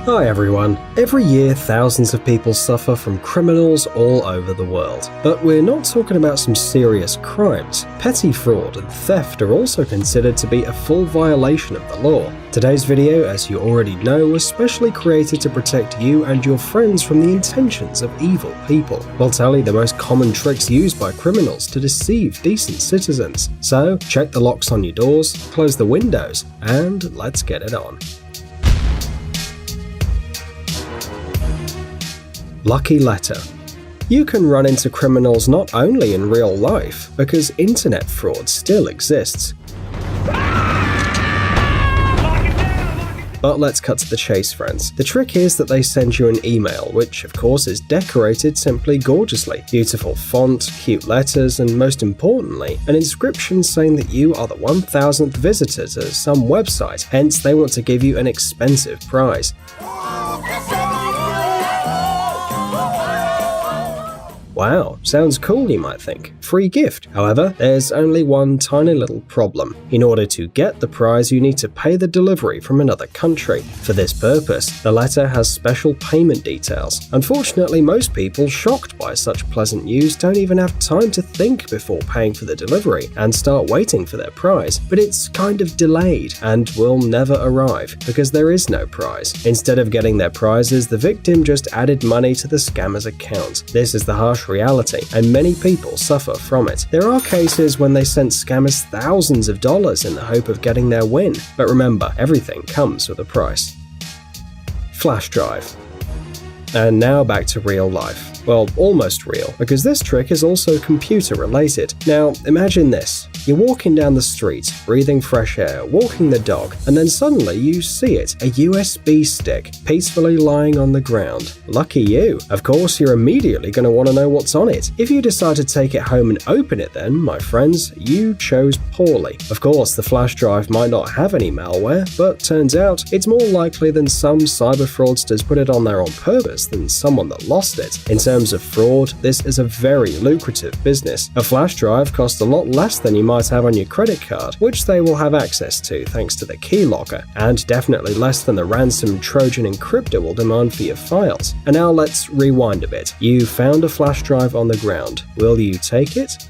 Hi everyone. Every year thousands of people suffer from criminals all over the world. But we're not talking about some serious crimes. Petty fraud and theft are also considered to be a full violation of the law. Today's video, as you already know, was specially created to protect you and your friends from the intentions of evil people. We'll tell you the most common tricks used by criminals to deceive decent citizens. So check the locks on your doors, close the windows, and let's get it on. Lucky letter. You can run into criminals not only in real life, because internet fraud still exists. But let's cut to the chase, friends. The trick is that they send you an email, which of course is decorated simply gorgeously. Beautiful font, cute letters, and most importantly, an inscription saying that you are the 1000th visitor to some website, hence they want to give you an expensive prize. Wow, sounds cool, you might think. Free gift. However, there's only one tiny little problem. In order to get the prize, you need to pay the delivery from another country. For this purpose, the letter has special payment details. Unfortunately, most people shocked by such pleasant news don't even have time to think before paying for the delivery and start waiting for their prize. But it's kind of delayed and will never arrive because there is no prize. Instead of getting their prizes, the victim just added money to the scammer's account. This is the harsh reality, and many people suffer from it. There are cases when they sent scammers thousands of dollars in the hope of getting their win, but remember, everything comes with a price. Flash drive. And now back to real life. Well, almost real, because this trick is also computer related. Now, imagine this. You're walking down the street, breathing fresh air, walking the dog, and then suddenly you see it, a USB stick, peacefully lying on the ground. Lucky you. Of course, you're immediately going to want to know what's on it. If you decide to take it home and open it then, my friends, you chose poorly. Of course, the flash drive might not have any malware, but turns out it's more likely than some cyber fraudsters put it on there on purpose than someone that lost it. In terms of fraud, this is a very lucrative business. A flash drive costs a lot less than you might have on your credit card, which they will have access to thanks to the keylogger, and definitely less than the ransom Trojan encryptor will demand for your files. And now let's rewind a bit. You found a flash drive on the ground. Will you take it?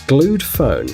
Glued phone.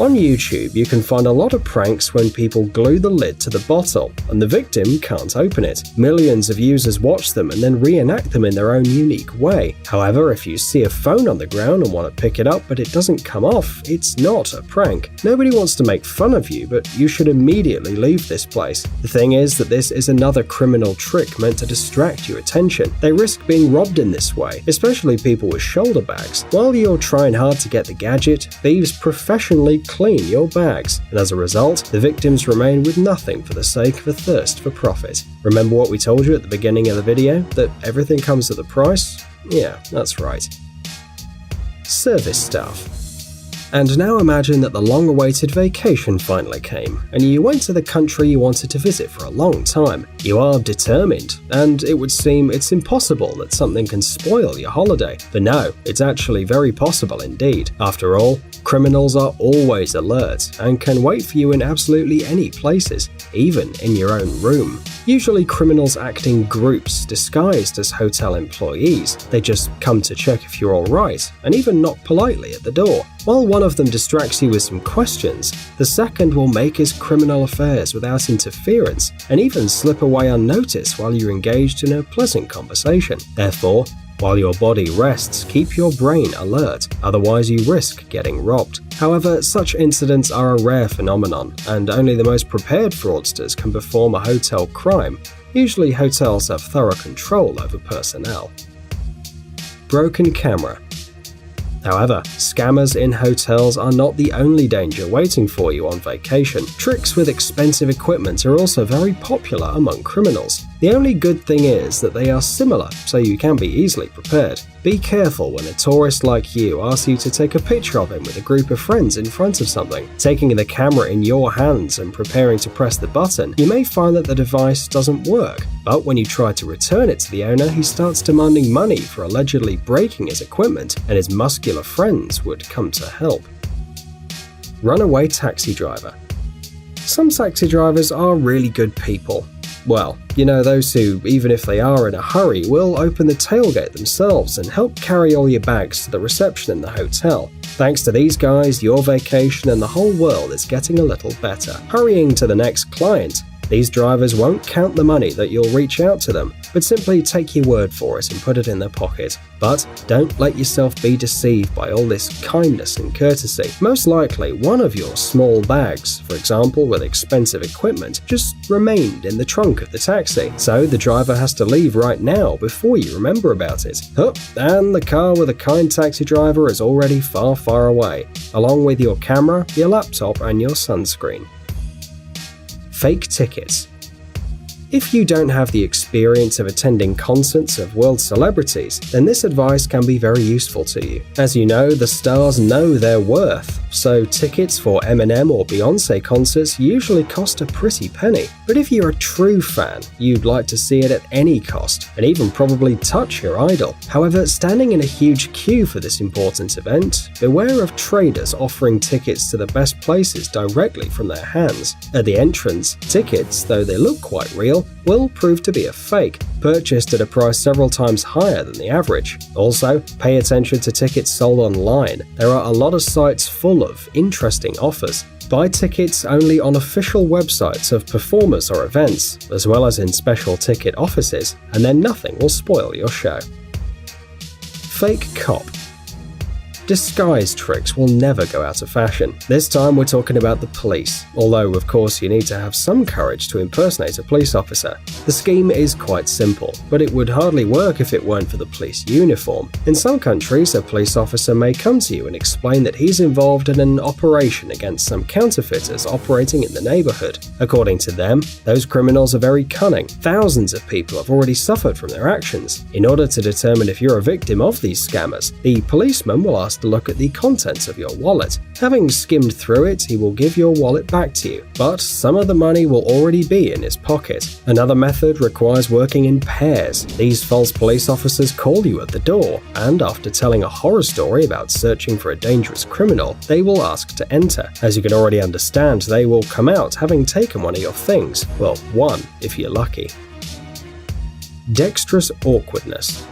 On YouTube, you can find a lot of pranks when people glue the lid to the bottle, and the victim can't open it. Millions of users watch them and then reenact them in their own unique way. However, if you see a phone on the ground and want to pick it up but it doesn't come off, it's not a prank. Nobody wants to make fun of you, but you should immediately leave this place. The thing is that this is another criminal trick meant to distract your attention. They risk being robbed in this way, especially people with shoulder bags. While you're trying hard to get the gadget, thieves professionally clean your bags, and as a result, the victims remain with nothing for the sake of a thirst for profit. Remember what we told you at the beginning of the video? That everything comes at a price? Yeah, that's right. Service staff. And now imagine that the long-awaited vacation finally came, and you went to the country you wanted to visit for a long time. You are determined, and it would seem it's impossible that something can spoil your holiday. But no, it's actually very possible indeed. After all, criminals are always alert, and can wait for you in absolutely any places, even in your own room. Usually criminals act in groups, disguised as hotel employees. They just come to check if you're alright, and even knock politely at the door. While one of them distracts you with some questions, the second will make his criminal affairs without interference, and even slip away unnoticed while you're engaged in a pleasant conversation. Therefore, while your body rests, keep your brain alert, otherwise you risk getting robbed. However, such incidents are a rare phenomenon, and only the most prepared fraudsters can perform a hotel crime. Usually hotels have thorough control over personnel. Broken camera. However, scammers in hotels are not the only danger waiting for you on vacation. Tricks with expensive equipment are also very popular among criminals. The only good thing is that they are similar, so you can be easily prepared. Be careful when a tourist like you asks you to take a picture of him with a group of friends in front of something. Taking the camera in your hands and preparing to press the button, you may find that the device doesn't work. But when you try to return it to the owner, he starts demanding money for allegedly breaking his equipment, and his muscular friends would come to help. Runaway taxi driver. Some taxi drivers are really good people. Well, those who, even if they are in a hurry, will open the tailgate themselves and help carry all your bags to the reception in the hotel. Thanks to these guys, your vacation and the whole world is getting a little better. Hurrying to the next client. These drivers won't count the money that you'll reach out to them, but simply take your word for it and put it in their pocket. But don't let yourself be deceived by all this kindness and courtesy. Most likely, one of your small bags, for example with expensive equipment, just remained in the trunk of the taxi, so the driver has to leave right now before you remember about it. And the car with a kind taxi driver is already far, far away, along with your camera, your laptop, and your sunscreen. Fake tickets. If you don't have the experience of attending concerts of world celebrities, then this advice can be very useful to you. As you know, the stars know their worth, so tickets for Eminem or Beyoncé concerts usually cost a pretty penny. But if you're a true fan, you'd like to see it at any cost, and even probably touch your idol. However, standing in a huge queue for this important event, beware of traders offering tickets to the best places directly from their hands. At the entrance, tickets, though they look quite real, will prove to be a fake, purchased at a price several times higher than the average. Also, pay attention to tickets sold online. There are a lot of sites full of interesting offers. Buy tickets only on official websites of performers or events, as well as in special ticket offices, and then nothing will spoil your show. Fake cop. Disguise tricks will never go out of fashion. This time we're talking about the police, although of course you need to have some courage to impersonate a police officer. The scheme is quite simple, but it would hardly work if it weren't for the police uniform. In some countries, a police officer may come to you and explain that he's involved in an operation against some counterfeiters operating in the neighborhood. According to them, those criminals are very cunning. Thousands of people have already suffered from their actions. In order to determine if you're a victim of these scammers, the policeman will ask to look at the contents of your wallet. Having skimmed through it, he will give your wallet back to you, but some of the money will already be in his pocket. Another method requires working in pairs. These false police officers call you at the door, and after telling a horror story about searching for a dangerous criminal, they will ask to enter. As you can already understand, they will come out having taken one of your things. Well, one, if you're lucky. Dexterous awkwardness.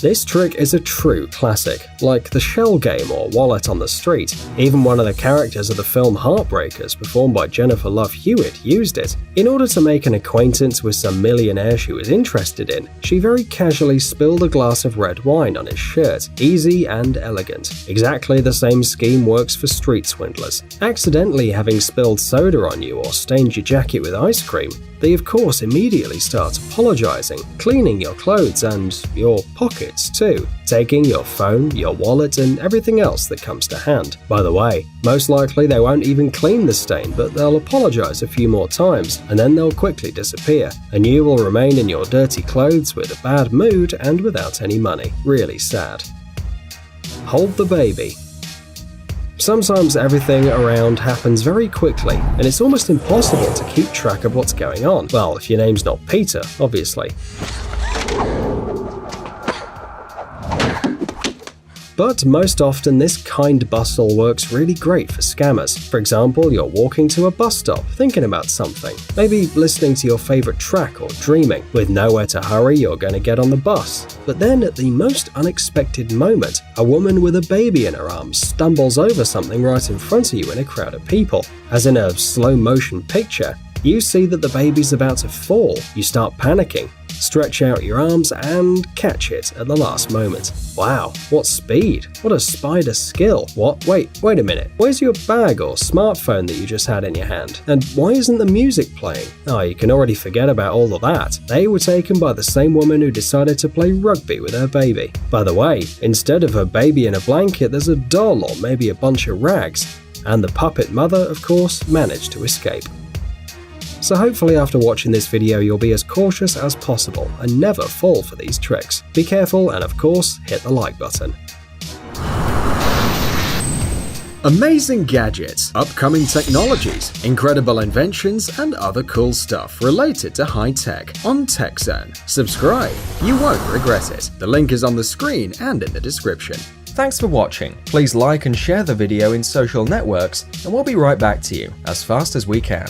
This trick is a true classic, like the shell game or wallet on the street. Even one of the characters of the film Heartbreakers, performed by Jennifer Love Hewitt, used it. In order to make an acquaintance with some millionaire she was interested in, she very casually spilled a glass of red wine on his shirt. Easy and elegant. Exactly the same scheme works for street swindlers. Accidentally having spilled soda on you or stained your jacket with ice cream, they of course immediately start apologizing, cleaning your clothes and your pockets too, taking your phone, your wallet, and everything else that comes to hand. By the way, most likely they won't even clean the stain, but they'll apologize a few more times, and then they'll quickly disappear, and you will remain in your dirty clothes with a bad mood and without any money. Really sad. Hold the baby. Sometimes everything around happens very quickly, and it's almost impossible to keep track of what's going on. Well, if your name's not Peter, obviously. But most often this kind bustle works really great for scammers. For example, you're walking to a bus stop, thinking about something, maybe listening to your favorite track or dreaming. With nowhere to hurry, you're going to get on the bus. But then at the most unexpected moment, a woman with a baby in her arms stumbles over something right in front of you in a crowd of people. As in a slow motion picture, you see that the baby's about to fall. You start panicking, stretch out your arms and catch it at the last moment. Wow, what speed! What a spider skill! What? Wait a minute. Where's your bag or smartphone that you just had in your hand? And why isn't the music playing? Oh, you can already forget about all of that. They were taken by the same woman who decided to play rugby with her baby. By the way, instead of her baby in a blanket, there's a doll or maybe a bunch of rags. And the puppet mother, of course, managed to escape. So hopefully after watching this video you'll be as cautious as possible and never fall for these tricks. Be careful and of course hit the like button. Amazing gadgets, upcoming technologies, incredible inventions and other cool stuff related to high tech on TechZone. Subscribe, you won't regret it. The link is on the screen and in the description. Thanks for watching. Please like and share the video in social networks and we'll be right back to you as fast as we can.